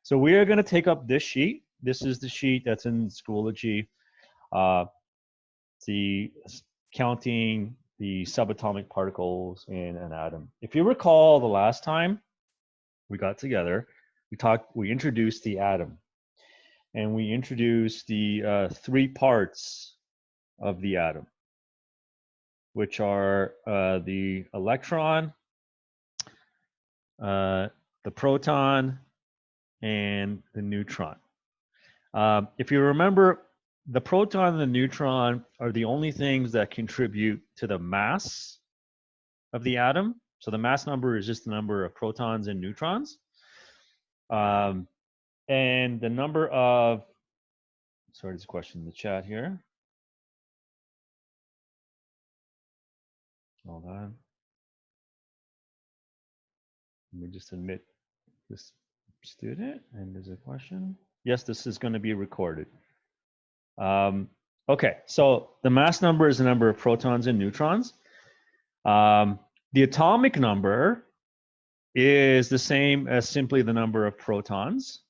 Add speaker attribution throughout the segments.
Speaker 1: So we are going to take up this sheet. This is the sheet that's in Schoology. The counting the subatomic particles in an atom. If you recall, the last time we got together, we introduced the atom, and we introduced the 3 parts of the atom, which are the electron, the proton, and the neutron. If you remember, the proton and the neutron are the only things that contribute to the mass of the atom. So the mass number is just the number of protons and neutrons. And the number of, sorry, there's a question in the chat here. Hold on. Let me just admit this student, and there's a question. Yes, this is going to be recorded. Okay, so the mass number is the number of protons and neutrons. The atomic number is the same as simply the number of protons.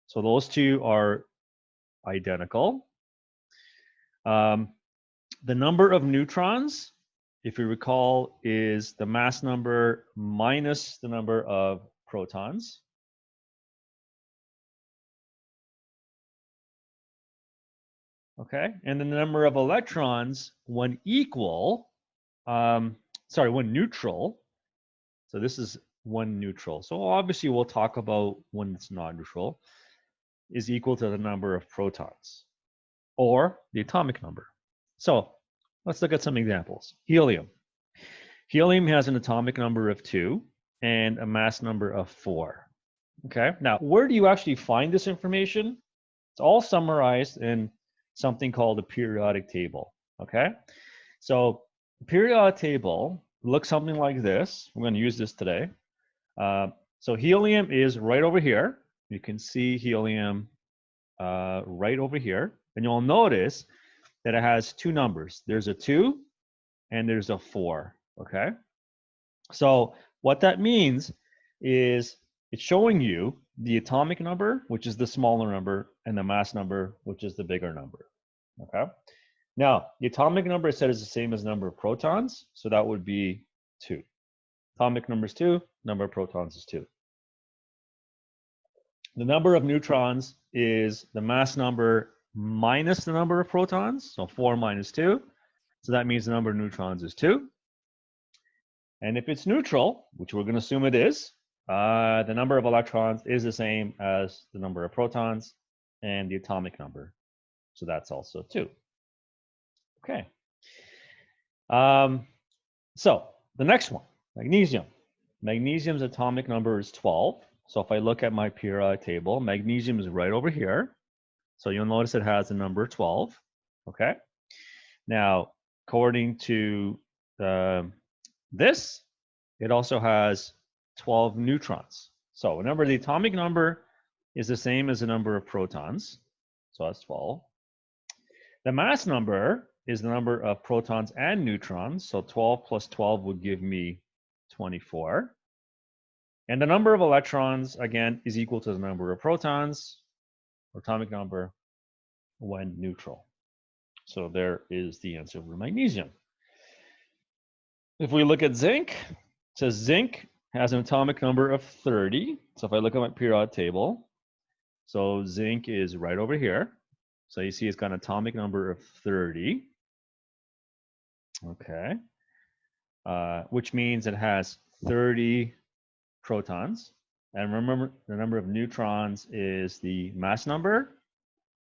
Speaker 1: So those two are identical. The number of neutrons, if you recall, is the mass number minus the number of protons. Okay, and then the number of electrons when equal, when neutral. So this is when neutral. So obviously we'll talk about when it's not neutral, is equal to the number of protons or the atomic number. So let's look at some examples. Helium. Helium has an atomic number of 2 and a mass number of 4. Okay, now where do you actually find this information? It's all summarized in something called a periodic table. Okay, so the periodic table looks something like this. We're going to use this today. So helium is right over here. You can see helium right over here, and you'll notice that it has 2 numbers. There's a 2 and there's a 4. Okay, so what that means is it's showing you the atomic number, which is the smaller number, and the mass number, which is the bigger number. Okay, now the atomic number I said is the same as the number of protons, so that would be 2. Atomic number is 2, number of protons is 2. The number of neutrons is the mass number minus the number of protons, so 4 minus 2. So that means the number of neutrons is 2. And if it's neutral, which we're going to assume it is, the number of electrons is the same as the number of protons and the atomic number. So that's also 2. Okay. So the next one, magnesium. Magnesium's atomic number is 12. So if I look at my periodic table, magnesium is right over here. So you'll notice it has the number 12. Okay. Now, according to this, it also has 12 neutrons. So remember, the atomic number is the same as the number of protons. So that's 12. The mass number is the number of protons and neutrons. So 12 plus 12 would give me 24. And the number of electrons, again, is equal to the number of protons, or atomic number, when neutral. So there is the answer for magnesium. If we look at zinc, it says zinc has an atomic number of 30. So if I look at my periodic table, so zinc is right over here. So you see it's got an atomic number of 30. Okay. Which means it has 30 protons. And remember, the number of neutrons is the mass number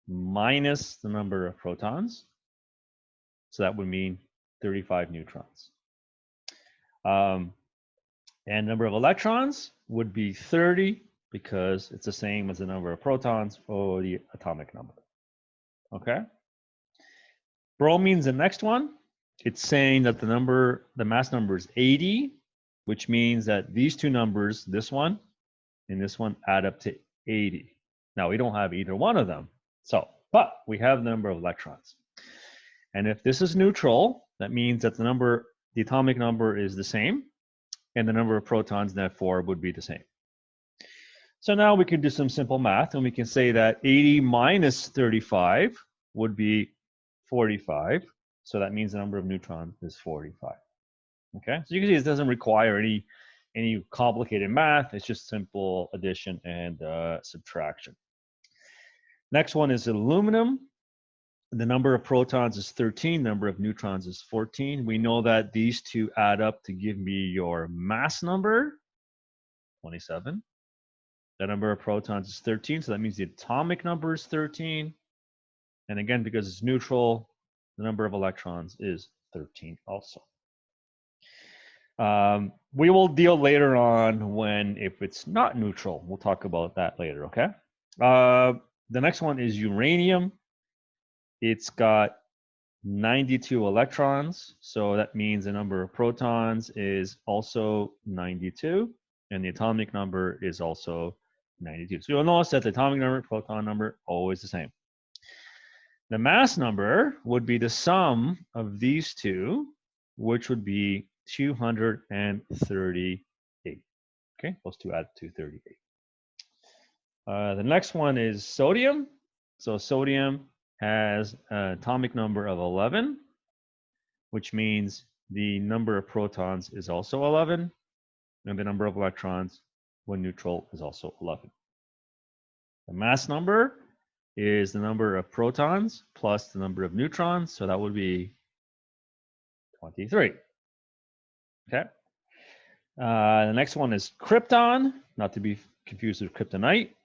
Speaker 1: minus the number of protons. So that would mean 35 neutrons. And number of electrons would be 30 because it's the same as the number of protons or the atomic number. Okay. Bromine's the next one. It's saying that the mass number is 80, which means that these 2 numbers, this one and this one, add up to 80. Now we don't have either one of them. But we have the number of electrons. And if this is neutral, that means that the atomic number is the same, and the number of protons in that 4 would be the same. So now we can do some simple math, and we can say that 80 minus 35 would be 45. So that means the number of neutrons is 45. Okay, so you can see it doesn't require any complicated math. It's just simple addition and subtraction. Next one is aluminum. The number of protons is 13, number of neutrons is 14. We know that these two add up to give me your mass number, 27. The number of protons is 13, so that means the atomic number is 13. And again, because it's neutral, the number of electrons is 13 also. We will deal later on if it's not neutral. We'll talk about that later, okay? The next one is uranium. It's got 92 electrons, so that means the number of protons is also 92, and the atomic number is also 92. So you'll notice that the atomic number, proton number, always the same. The mass number would be the sum of these two, which would be 238. Okay, those two add to 238. The next one is sodium. So sodium has an atomic number of 11, which means the number of protons is also 11, and the number of electrons when neutral is also 11. The mass number is the number of protons plus the number of neutrons, so that would be 23. Okay. The next one is krypton, not to be confused with kryptonite.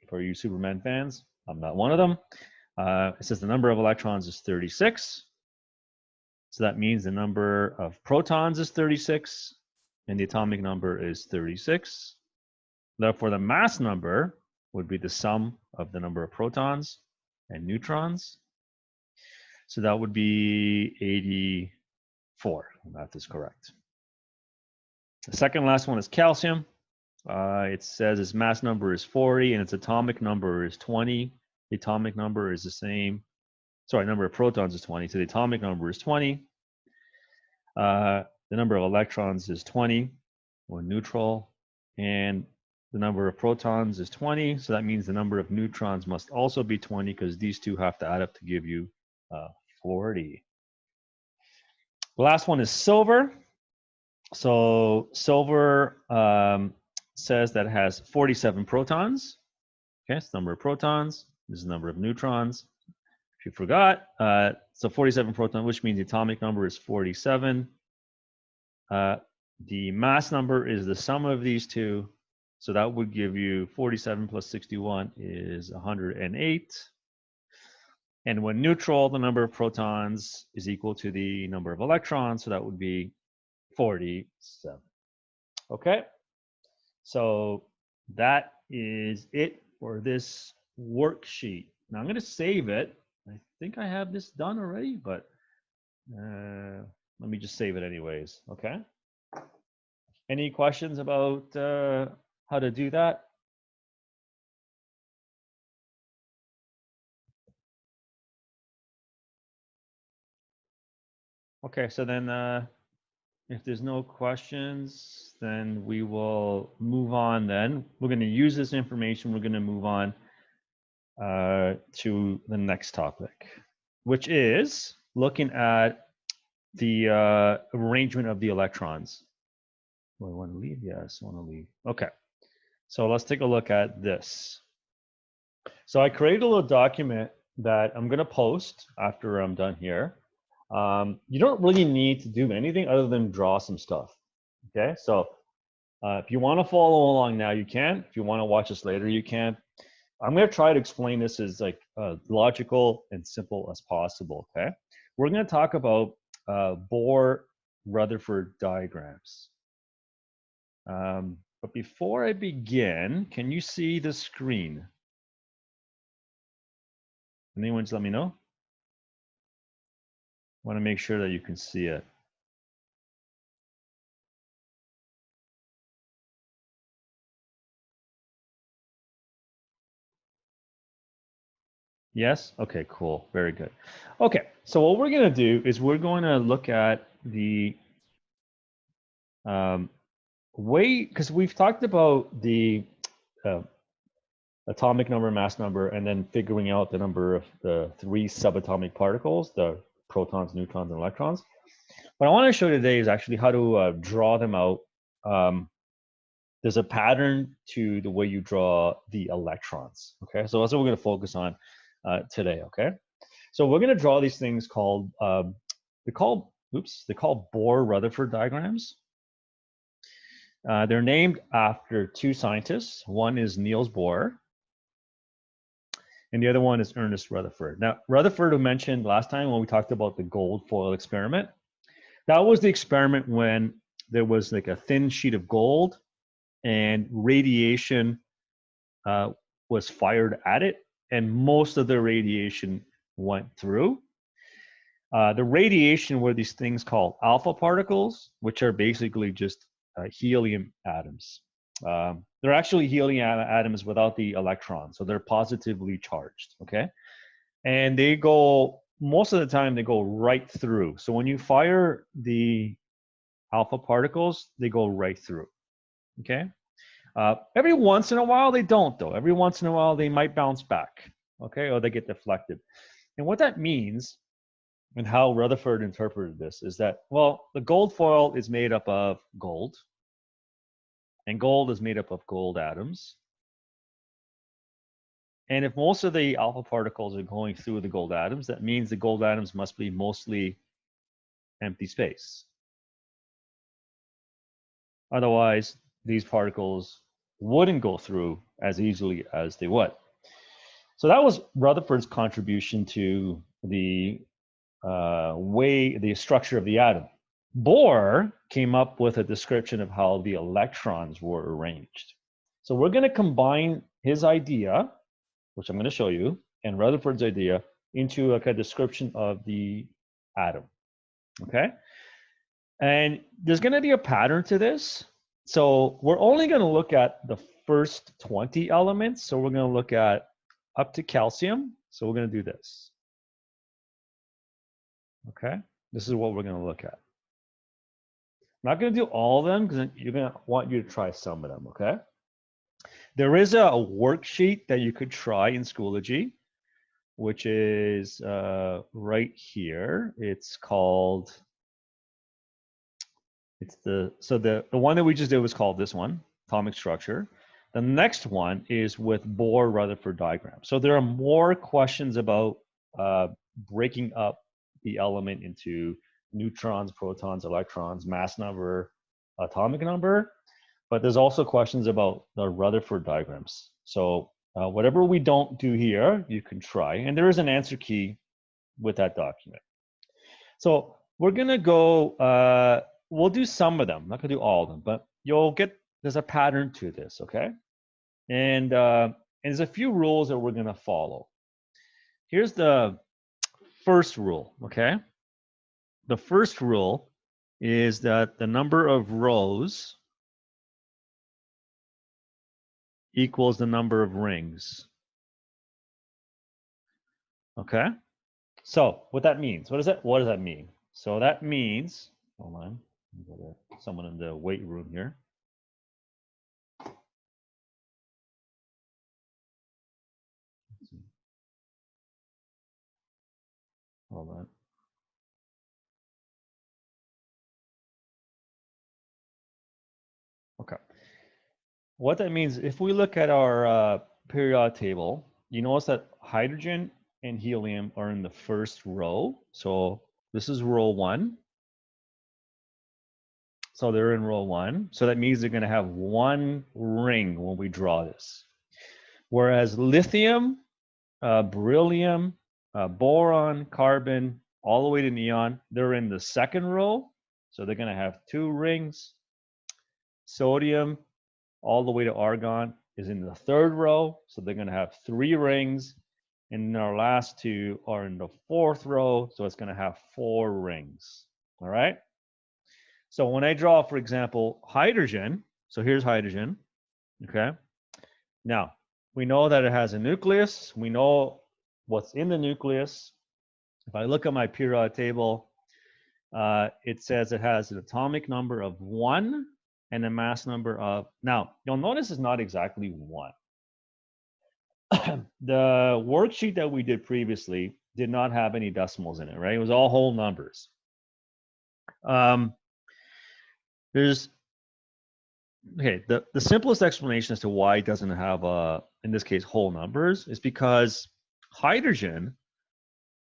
Speaker 1: For you Superman fans, I'm not one of them. It says the number of electrons is 36. So that means the number of protons is 36, and the atomic number is 36. Therefore, the mass number would be the sum of the number of protons and neutrons. So that would be 84. Math is correct. The second last one is calcium. It says its mass number is 40 and its atomic number is 20. The atomic number is the same. Sorry, number of protons is 20. So the atomic number is 20. The number of electrons is 20 when neutral. And the number of protons is 20. So that means the number of neutrons must also be 20 because these two have to add up to give you 40. The last one is silver. So silver says that it has 47 protons. Okay, it's the number of protons. This is the number of neutrons. If you forgot, so 47 protons, which means the atomic number is 47. The mass number is the sum of these two. So that would give you 47 plus 61 is 108. And when neutral, the number of protons is equal to the number of electrons. So that would be 47. Okay. So that is it for this worksheet. Now I'm going to save it. I think I have this done already, but let me just save it anyways. Okay. Any questions about how to do that? Okay, so then if there's no questions, then we will move on then. We're going to use this information. We're going to move on to the next topic, which is looking at the arrangement of the electrons. Do I want to leave? Yes, I want to leave. Okay, so let's take a look at this. So I created a little document that I'm going to post after I'm done here. You don't really need to do anything other than draw some stuff. Okay, so if you want to follow along now, you can. If you want to watch this later, you can. I'm going to try to explain this as like logical and simple as possible. Okay, we're going to talk about Bohr Rutherford diagrams. But before I begin, can you see the screen? Anyone just let me know? I want to make sure that you can see it. Yes? Okay, cool. Very good. Okay, so what we're going to do is we're going to look at the way, because we've talked about the atomic number, mass number, and then figuring out the number of the 3 subatomic particles, the protons, neutrons, and electrons. What I want to show you today is actually how to draw them out. There's a pattern to the way you draw the electrons. Okay, so that's what we're going to focus on today. Okay, so we're going to draw these things called they're called Bohr-Rutherford diagrams. They're named after 2 scientists. One is Niels Bohr, and the other one is Ernest Rutherford. Now, Rutherford, who mentioned last time when we talked about the gold foil experiment, that was the experiment when there was like a thin sheet of gold and radiation was fired at it, and most of the radiation went through. The radiation were these things called alpha particles, which are basically just helium atoms. They're actually helium atoms without the electrons, so they're positively charged, okay? And they go, most of the time, they go right through. So when you fire the alpha particles, they go right through, okay? Every once in a while, they don't, though. Every once in a while, they might bounce back, okay? Or they get deflected. And what that means, and how Rutherford interpreted this, is that, well, the gold foil is made up of gold, and gold is made up of gold atoms. And if most of the alpha particles are going through the gold atoms, that means the gold atoms must be mostly empty space. Otherwise, these particles wouldn't go through as easily as they would. So that was Rutherford's contribution to the the structure of the atom. Bohr came up with a description of how the electrons were arranged. So we're going to combine his idea, which I'm going to show you, and Rutherford's idea into a description of the atom, okay? And there's going to be a pattern to this. So we're only going to look at the first 20 elements. So we're going to look at up to calcium. So we're going to do this. Okay, this is what we're going to look at. I'm not going to do all of them because you're going to want you to try some of them, okay? There is a worksheet that you could try in Schoology, which is right here. It's called, the one that we just did was called this one, atomic structure. The next one is with Bohr-Rutherford diagram. So there are more questions about breaking up the element into neutrons, protons, electrons, mass number, atomic number, but there's also questions about the Rutherford diagrams. So whatever we don't do here, you can try, and there is an answer key with that document. So we're gonna go, we'll do some of them, I'm not gonna do all of them, but you'll get, there's a pattern to this, okay? And there's a few rules that we're gonna follow. Here's the first rule, okay? The first rule is that the number of rows equals the number of rings. Okay? So what that means, what does that mean? So that means, hold on, someone in the weight room here. Hold on. Okay. What that means, if we look at our periodic table, you notice that hydrogen and helium are in the first row. So this is row 1. So they're in row 1. So that means they're going to have 1 ring when we draw this. Whereas lithium, beryllium, boron, carbon, all the way to neon, they're in the second row. So they're going to have 2 rings. Sodium, all the way to argon, is in the third row. So they're going to have 3 rings. And our last 2 are in the fourth row. So it's going to have 4 rings. All right. So when I draw, for example, hydrogen, so here's hydrogen, okay? Now, we know that it has a nucleus. We know what's in the nucleus. If I look at my periodic table, it says it has an atomic number of 1 and a mass number of, now you'll notice it's not exactly 1. The worksheet that we did previously did not have any decimals in it, right? It was all whole numbers. There's, okay, the simplest explanation as to why it doesn't have, in this case, whole numbers is because hydrogen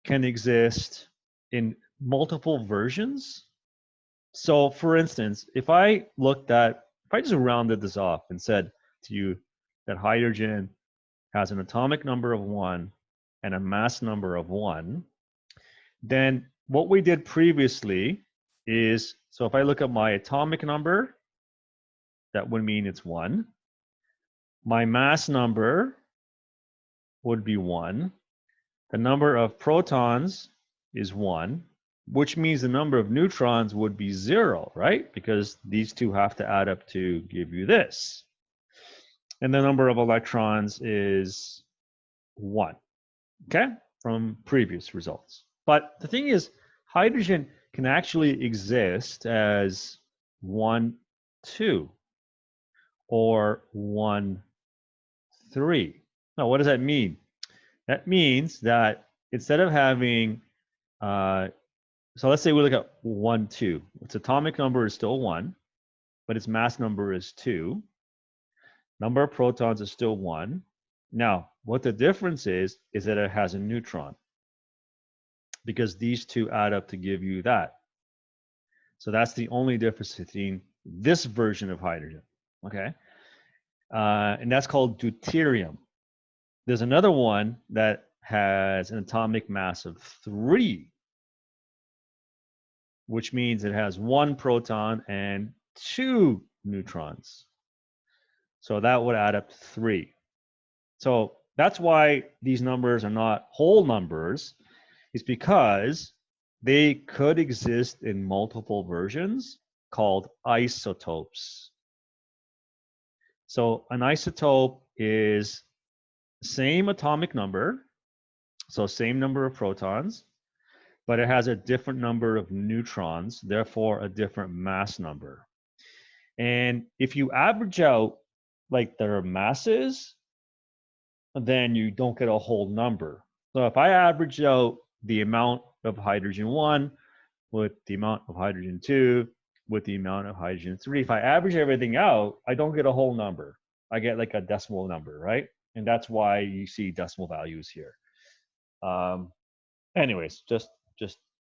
Speaker 1: can exist in multiple versions. So for instance, if I just rounded this off and said to you that hydrogen has an atomic number of 1 and a mass number of 1, then what we did previously is, so if I look at my atomic number, that would mean it's 1. My mass number would be 1. The number of protons is 1, which means the number of neutrons would be 0, right? Because these two have to add up to give you this. And the number of electrons is 1, okay, from previous results. But the thing is, hydrogen can actually exist as 1, 2, or 1, 3. Now, what does that mean? That means that instead of having, so let's say we look at 1, 2. Its atomic number is still 1, but its mass number is 2. Number of protons is still 1. Now, what the difference is that it has a neutron, because these two add up to give you that. So that's the only difference between this version of hydrogen, okay? And that's called deuterium. There's another one that has an atomic mass of 3, which means it has 1 proton and 2 neutrons. So that would add up to 3. So that's why these numbers are not whole numbers, is because they could exist in multiple versions called isotopes. So an isotope is same atomic number, so same number of protons, but it has a different number of neutrons, therefore a different mass number. And if you average out like their masses, then you don't get a whole number. So if I average out the amount of hydrogen 1 with the amount of hydrogen 2 with the amount of hydrogen 3, if I average everything out, I don't get a whole number. I get like a decimal number, right? And that's why you see decimal values here. Anyways, just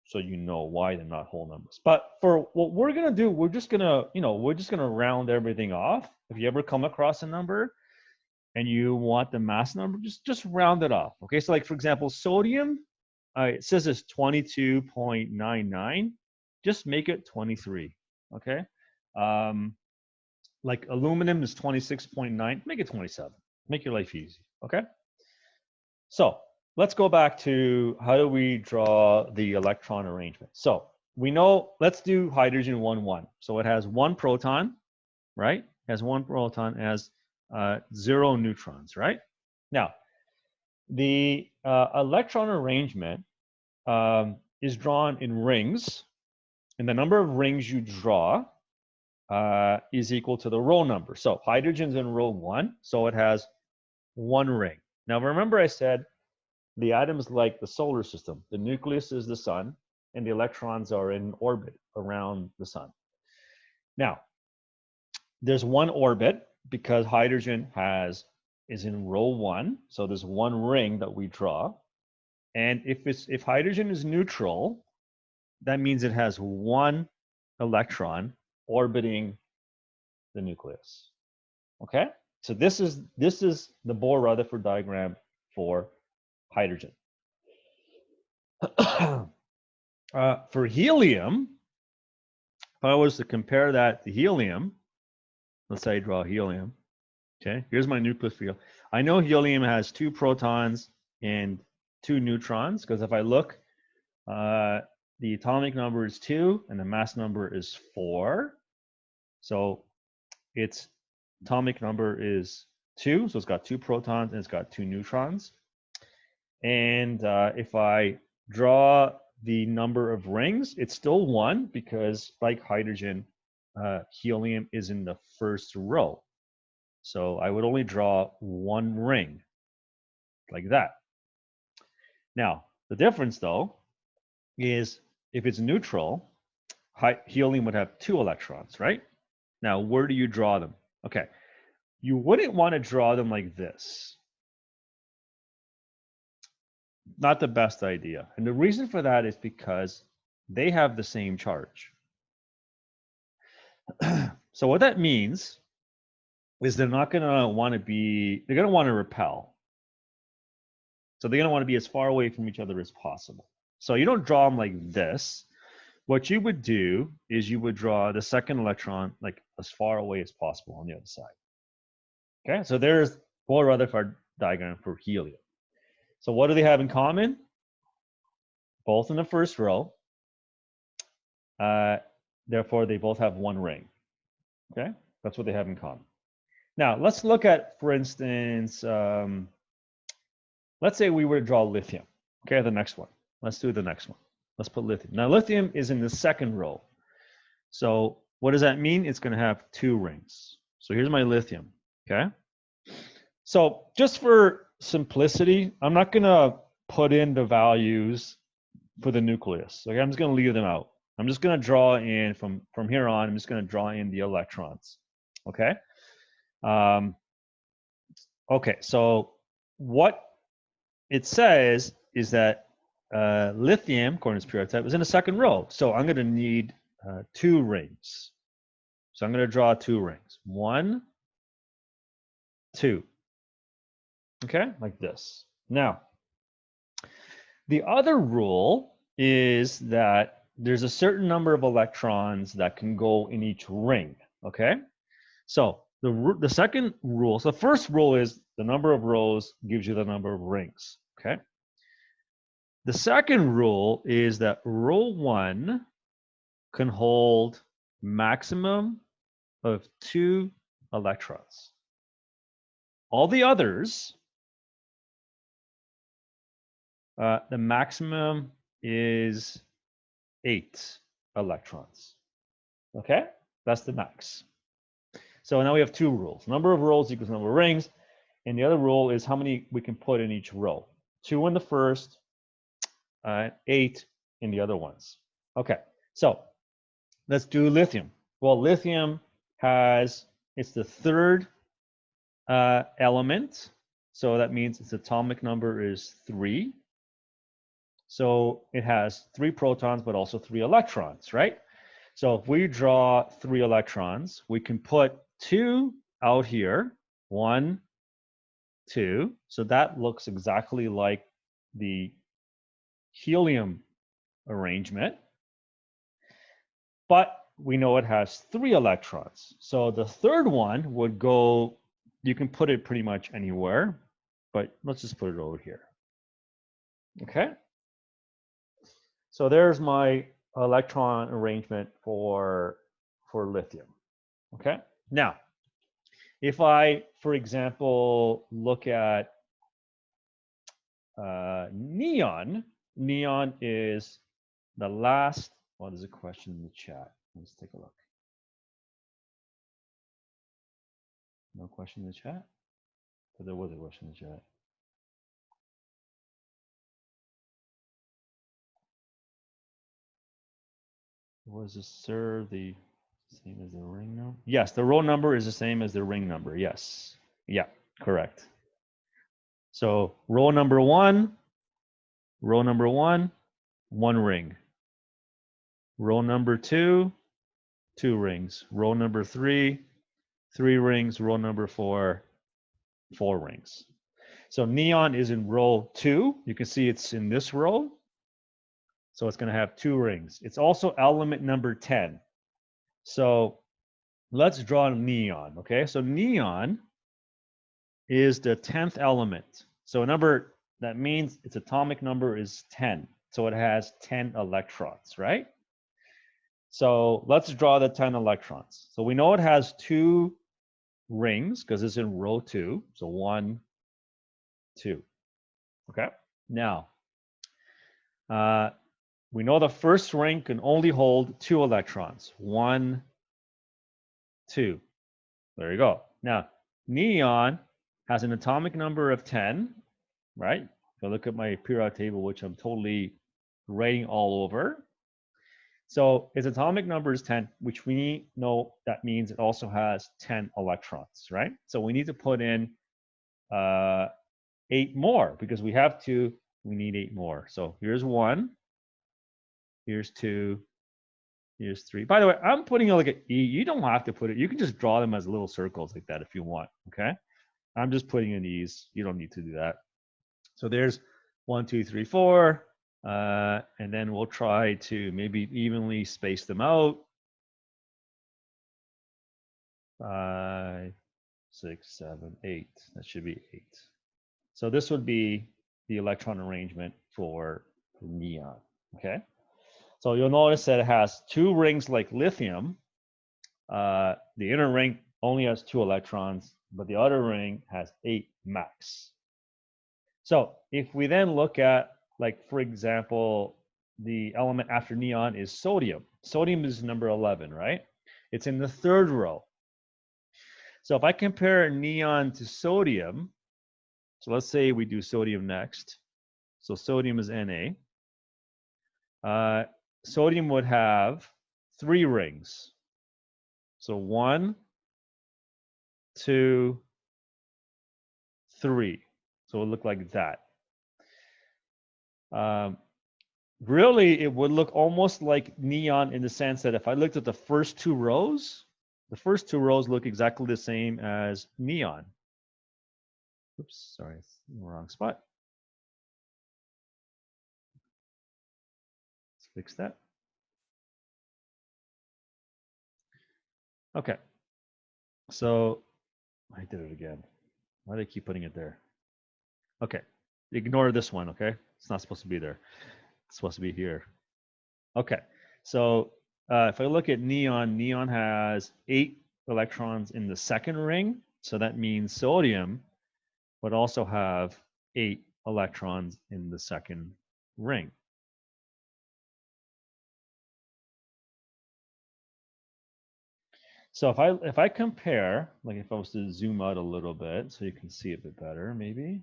Speaker 1: so you know why they're not whole numbers. But for what we're gonna do, we're just gonna round everything off. If you ever come across a number and you want the mass number, just round it off. Okay, so like for example, sodium, it says it's 22.99. Just make it 23. Okay, like aluminum is 26.9. Make it 27. Make your life easy. Okay. So let's go back to how do we draw the electron arrangement. So we know, let's do hydrogen 1, 1. So it has 1 proton, right? It has 1 proton, it has 0 neutrons, right? Now, the electron arrangement is drawn in rings, and the number of rings you draw is equal to the row number. So hydrogen's in row 1, so it has 1 ring. Now remember I said the atom's like the solar system. The nucleus is the sun, and the electrons are in orbit around the sun. Now, there's 1 orbit because hydrogen is in row 1, so there's 1 ring that we draw. And if hydrogen is neutral, that means it has 1 electron orbiting the nucleus. Okay? So this is the Bohr-Rutherford diagram for hydrogen. For helium, if I was to compare that to helium, let's say I draw helium. Okay, here's my nucleus for helium. I know helium has 2 protons and 2 neutrons, because if I look, the atomic number is 2 and the mass number is 4. So its atomic number is 2, so it's got 2 protons and it's got 2 neutrons. And if I draw the number of rings, it's still 1, because like hydrogen, helium is in the first row. So I would only draw one ring like that. Now, the difference though is if it's neutral, helium would have 2 electrons, right? Now, where do you draw them? Okay, you wouldn't want to draw them like this. Not the best idea. And the reason for that is because they have the same charge. So what that means is they're not going to want to be, they're going to want to repel. So they're going to want to be as far away from each other as possible. So you don't draw them like this. What you would do is you would draw the second electron like as far away as possible on the other side. Okay, so there's Bohr-Rutherford diagram for helium. So what do they have in common? Both in the first row. Therefore, they both have one ring. Okay, that's what they have in common. Now, let's look at, for instance, let's say we were to draw lithium. Okay, the next one. Let's do the next one. Let's put lithium. Now, lithium is in the second row. So what does that mean? It's going to have 2 rings. So here's my lithium. Okay. So just for simplicity, I'm not going to put in the values for the nucleus. Okay, I'm just going to leave them out. I'm just going to draw in from here on. I'm just going to draw in the electrons. Okay. Okay. So what it says is that lithium, according to its periodic type, is in the second row. So I'm going to need 2 rings. So I'm going to draw 2 rings. 1, 2. Okay, like this. Now, the other rule is that there's a certain number of electrons that can go in each ring. Okay, so the second rule, so the first rule is the number of rows gives you the number of rings. Okay, the second rule is that row 1 can hold maximum of 2 electrons. All the others, the maximum is 8 electrons. Okay, that's the max. So now we have 2 rules. Number of rows equals number of rings, and the other rule is how many we can put in each row. 2 in the first, 8 in the other ones. Okay, so let's do lithium. Well, lithium it's the third element, so that means its atomic number is 3. So it has 3 protons, but also 3 electrons, right? So if we draw 3 electrons, we can put 2 out here, 1, 2. So that looks exactly like the helium arrangement. But we know it has 3 electrons. So the third one would go, you can put it pretty much anywhere, but let's just put it over here. Okay. So there's my electron arrangement for lithium. Okay. Now, if I, for example, look at neon, neon is the last. Well, there's a question in the chat. Let's take a look. No question in the chat? But there was a question in the chat. Was this, sir, the same as the ring number? Yes, the row number is the same as the ring number. Yes. Yeah, correct. So row number 1, 1 ring. Row number 2, 2 rings. Row number 3, 3 rings. Row number 4, 4 rings. So neon is in row 2. You can see it's in this row. So it's going to have 2 rings. It's also element number 10. So let's draw neon. Okay, so neon is the 10th element. So that means its atomic number is 10. So it has 10 electrons, right? So let's draw the 10 electrons. So we know it has 2 rings because it's in row 2. So 1, 2. Okay. Now, we know the first ring can only hold 2 electrons. 1, 2. There you go. Now, neon has an atomic number of 10, right? If I look at my periodic table, which I'm totally writing all over. So its atomic number is 10, which we know that means it also has 10 electrons, right? So we need to put in 8 more because we have 2, we need 8 more. So here's 1, here's 2, here's 3. By the way, I'm putting it like an E. You don't have to put it. You can just draw them as little circles like that if you want, okay? I'm just putting in E's. You don't need to do that. So there's 1, 2, 3, 4. And then we'll try to maybe evenly space them out. 5, 6, 7, 8. That should be 8. So this would be the electron arrangement for neon, okay? So you'll notice that it has 2 rings like lithium. The inner ring only has 2 electrons, but the outer ring has 8 max. So if we then look at, like, for example, the element after neon is sodium. Sodium is number 11, right? It's in the 3rd row. So if I compare neon to sodium, so let's say we do sodium next. So sodium is Na. Sodium would have 3 rings. So 1, 2, 3. So it would look like that. Really, it would look almost like neon in the sense that if I looked at the first 2 rows, the first 2 rows look exactly the same as neon. Oops, sorry, it's in the wrong spot. Let's fix that. Okay. So I did it again. Why do I keep putting it there? Okay. Ignore this one, okay? It's not supposed to be there. It's supposed to be here. Okay. So if I look at neon, neon has 8 electrons in the 2nd ring. So that means sodium would also have 8 electrons in the 2nd ring. So if I compare, like if I was to zoom out a little bit so you can see it a bit better, maybe.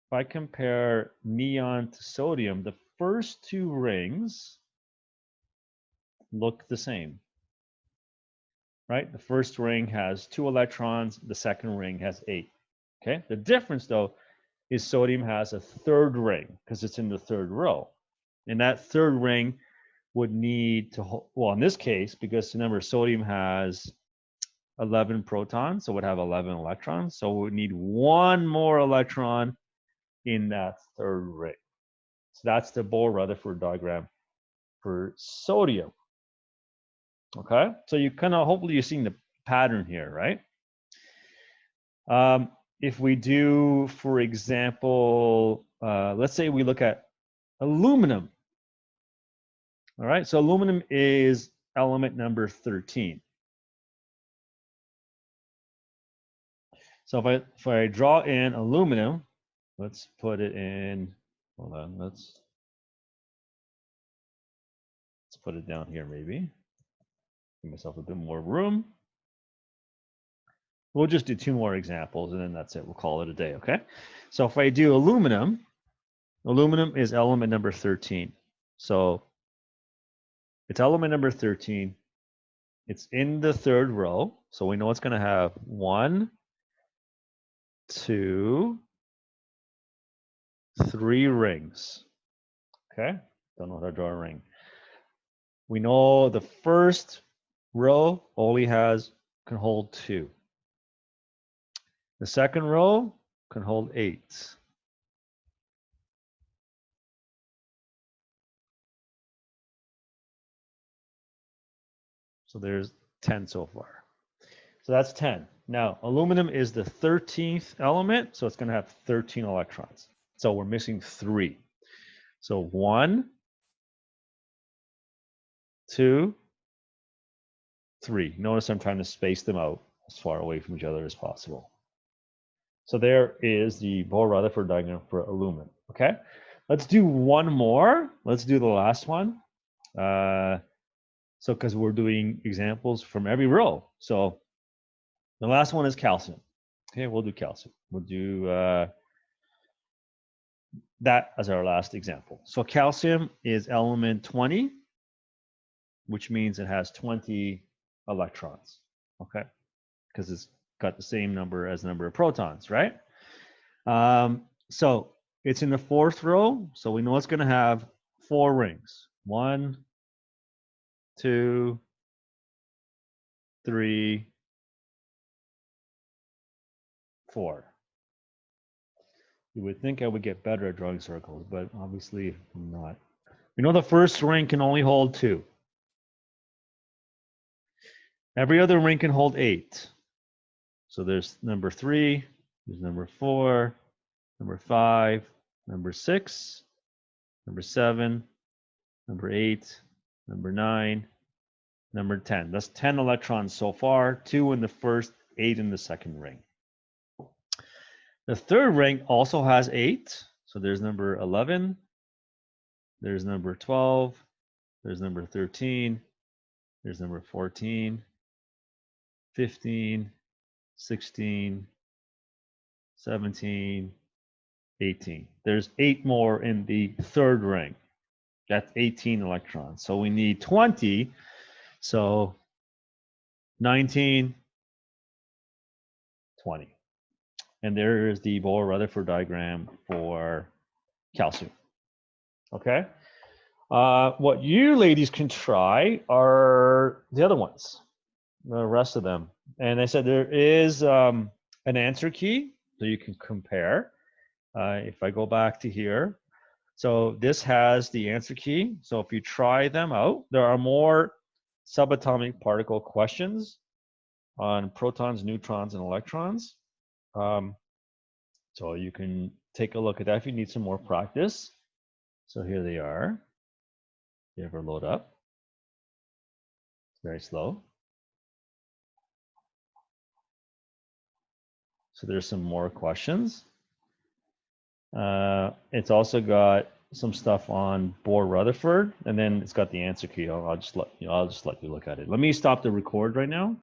Speaker 1: If I compare neon to sodium, the first 2 rings look the same, right? The first ring has 2 electrons, the 2nd ring has 8. Okay, the difference though is sodium has a 3rd ring because it's in the 3rd row. And that 3rd ring would need to, well, in this case, because remember, sodium has 11 protons, so it would have 11 electrons. So we would need 1 more electron in that 3rd ring. So that's the Bohr-Rutherford diagram for sodium. Okay, so you kind of, hopefully you're seeing the pattern here, right? If we do, for example, let's say we look at aluminum. All right, so aluminum is element number 13. So if I draw in aluminum, let's put it in, hold on, let's put it down here maybe. Give myself a bit more room. We'll just do 2 more examples and then that's it. We'll call it a day, okay? So if I do aluminum, aluminum is element number 13. So it's element number 13. It's in the 3rd row. So we know it's going to have 1, 2, 3 rings. Okay? Don't know how to draw a ring. We know the first row only can hold 2. The 2nd row can hold 8. So there's 10 so far. So that's 10. Now, aluminum is the 13th element, so it's going to have 13 electrons. So we're missing 3. So 1, 2, 3. Notice I'm trying to space them out as far away from each other as possible. So there is the Bohr-Rutherford diagram for aluminum. Okay, let's do one more. Let's do the last one. So because we're doing examples from every row. So the last one is calcium. Okay, we'll do calcium. We'll do that as our last example. So calcium is element 20, which means it has 20 electrons, okay? Because it's got the same number as the number of protons, right? So it's in the fourth row, so we know it's going to have 4 rings. 1, 2, 3, 4. You would think I would get better at drawing circles, but obviously I'm not. We know the first ring can only hold 2. Every other ring can hold 8. So there's number 3, there's number 4, number 5, number 6, number 7, number 8, number 9, number 10. That's 10 electrons so far, 2 in the first, 8 in the second ring. The third ring also has 8. So there's number 11, there's number 12, there's number 13, there's number 14, 15, 16, 17, 18. There's 8 more in the third ring. That's 18 electrons. So we need 20. So 19, 20. And there is the Bohr-Rutherford diagram for calcium. Okay. What you ladies can try are the other ones, the rest of them. And I said there is an answer key, so you can compare. If I go back to here, so this has the answer key. So if you try them out, there are more subatomic particle questions on protons, neutrons, and electrons. So you can take a look at that if you need some more practice. So here they are. They ever load up? It's very slow. So there's some more questions. It's also got some stuff on Bohr-Rutherford, and then it's got the answer key. I'll just let you look at it. Let me stop the record right now.